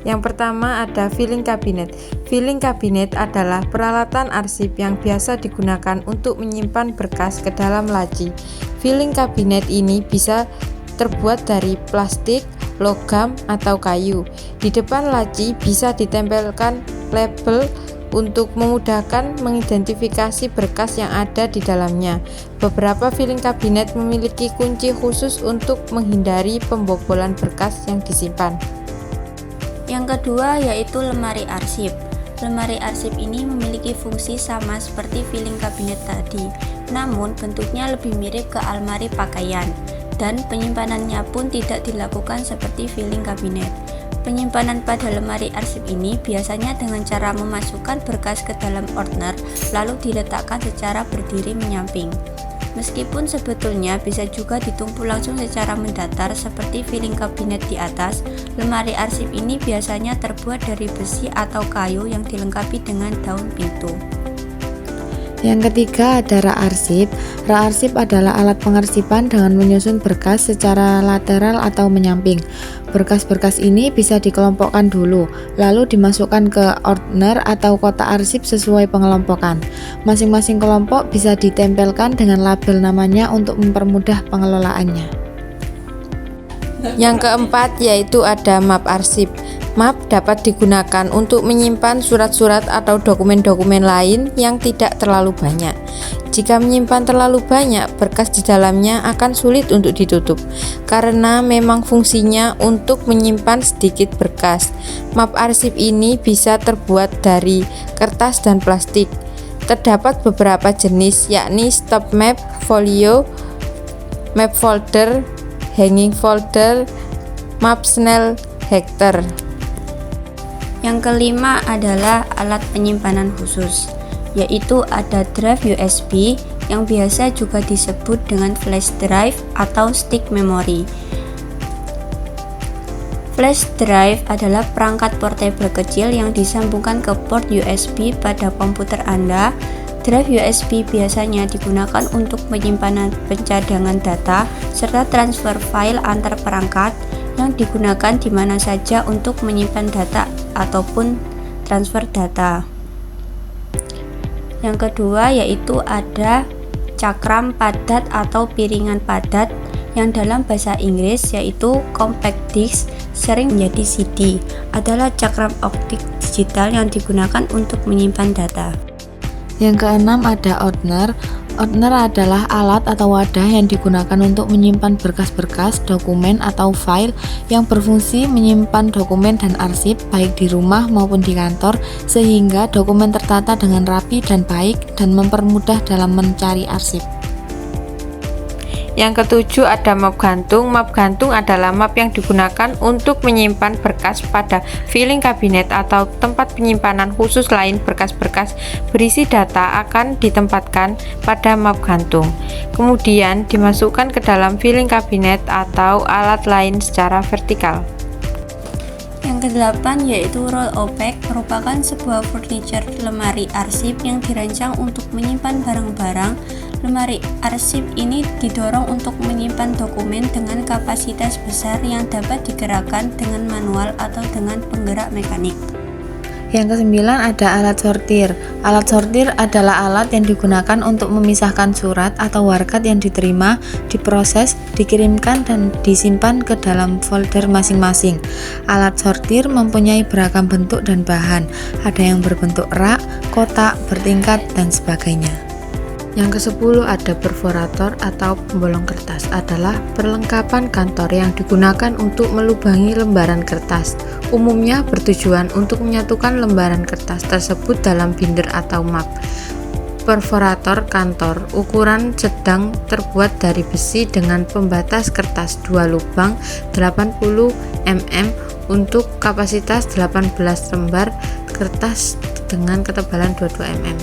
Yang pertama ada filing cabinet. Filing cabinet adalah peralatan arsip yang biasa digunakan untuk menyimpan berkas ke dalam laci. Filing cabinet ini bisa terbuat dari plastik, logam, atau kayu. Di depan laci bisa ditempelkan label untuk memudahkan mengidentifikasi berkas yang ada di dalamnya. Beberapa filing kabinet memiliki kunci khusus untuk menghindari pembobolan berkas yang disimpan. Yang kedua yaitu lemari arsip. Lemari arsip ini memiliki fungsi sama seperti filing kabinet tadi, namun bentuknya lebih mirip ke almari pakaian, dan penyimpanannya pun tidak dilakukan seperti filing kabinet. Penyimpanan pada lemari arsip ini biasanya dengan cara memasukkan berkas ke dalam ordner lalu diletakkan secara berdiri menyamping. Meskipun sebetulnya bisa juga ditumpuk langsung secara mendatar seperti filing kabinet di atas, lemari arsip ini biasanya terbuat dari besi atau kayu yang dilengkapi dengan daun pintu. Yang ketiga ada rak arsip. Rak arsip adalah alat pengarsipan dengan menyusun berkas secara lateral atau menyamping. Berkas-berkas ini bisa dikelompokkan dulu, lalu dimasukkan ke ordner atau kotak arsip sesuai pengelompokan. Masing-masing kelompok bisa ditempelkan dengan label namanya untuk mempermudah pengelolaannya. Yang keempat yaitu ada map arsip. Map dapat digunakan untuk menyimpan surat-surat atau dokumen-dokumen lain yang tidak terlalu banyak. Jika menyimpan terlalu banyak, berkas di dalamnya akan sulit untuk ditutup, karena memang fungsinya untuk menyimpan sedikit berkas. Map arsip ini bisa terbuat dari kertas dan plastik. Terdapat beberapa jenis, yakni stop map, folio, map folder, hanging folder, map Snell, Hector. Yang kelima adalah alat penyimpanan khusus, yaitu ada drive USB yang biasa juga disebut dengan flash drive atau stick memory. Flash drive adalah perangkat portable kecil yang disambungkan ke port USB pada komputer Anda. Drive USB biasanya digunakan untuk penyimpanan pencadangan data serta transfer file antar perangkat yang digunakan di mana saja untuk menyimpan data ataupun transfer data. Yang kedua yaitu ada cakram padat atau piringan padat yang dalam bahasa Inggris yaitu compact disc, sering menjadi CD, adalah cakram optik digital yang digunakan untuk menyimpan data. Yang keenam ada ordner. Ordner adalah alat atau wadah yang digunakan untuk menyimpan berkas-berkas, dokumen, atau file yang berfungsi menyimpan dokumen dan arsip baik di rumah maupun di kantor, sehingga dokumen tertata dengan rapi dan baik dan mempermudah dalam mencari arsip. Yang ketujuh ada map gantung. Map gantung adalah map yang digunakan untuk menyimpan berkas pada filing kabinet atau tempat penyimpanan khusus lain. Berkas-berkas berisi data akan ditempatkan pada map gantung, kemudian dimasukkan ke dalam filing kabinet atau alat lain secara vertikal. Yang kedelapan yaitu roll opaque, merupakan sebuah furniture lemari arsip yang dirancang untuk menyimpan barang-barang. Lemari arsip ini didorong untuk menyimpan dokumen dengan kapasitas besar yang dapat digerakkan dengan manual atau dengan penggerak mekanik. Yang kesembilan ada alat sortir. Alat sortir adalah alat yang digunakan untuk memisahkan surat atau warkat yang diterima, diproses, dikirimkan, dan disimpan ke dalam folder masing-masing. Alat sortir mempunyai beragam bentuk dan bahan. Ada yang berbentuk rak, kotak, bertingkat, dan sebagainya. Yang ke-10 ada perforator atau pembolong kertas, adalah perlengkapan kantor yang digunakan untuk melubangi lembaran kertas. Umumnya bertujuan untuk menyatukan lembaran kertas tersebut dalam binder atau map. Perforator kantor ukuran sedang terbuat dari besi dengan pembatas kertas 2 lubang 80 mm untuk kapasitas 18 lembar kertas dengan ketebalan 22 mm.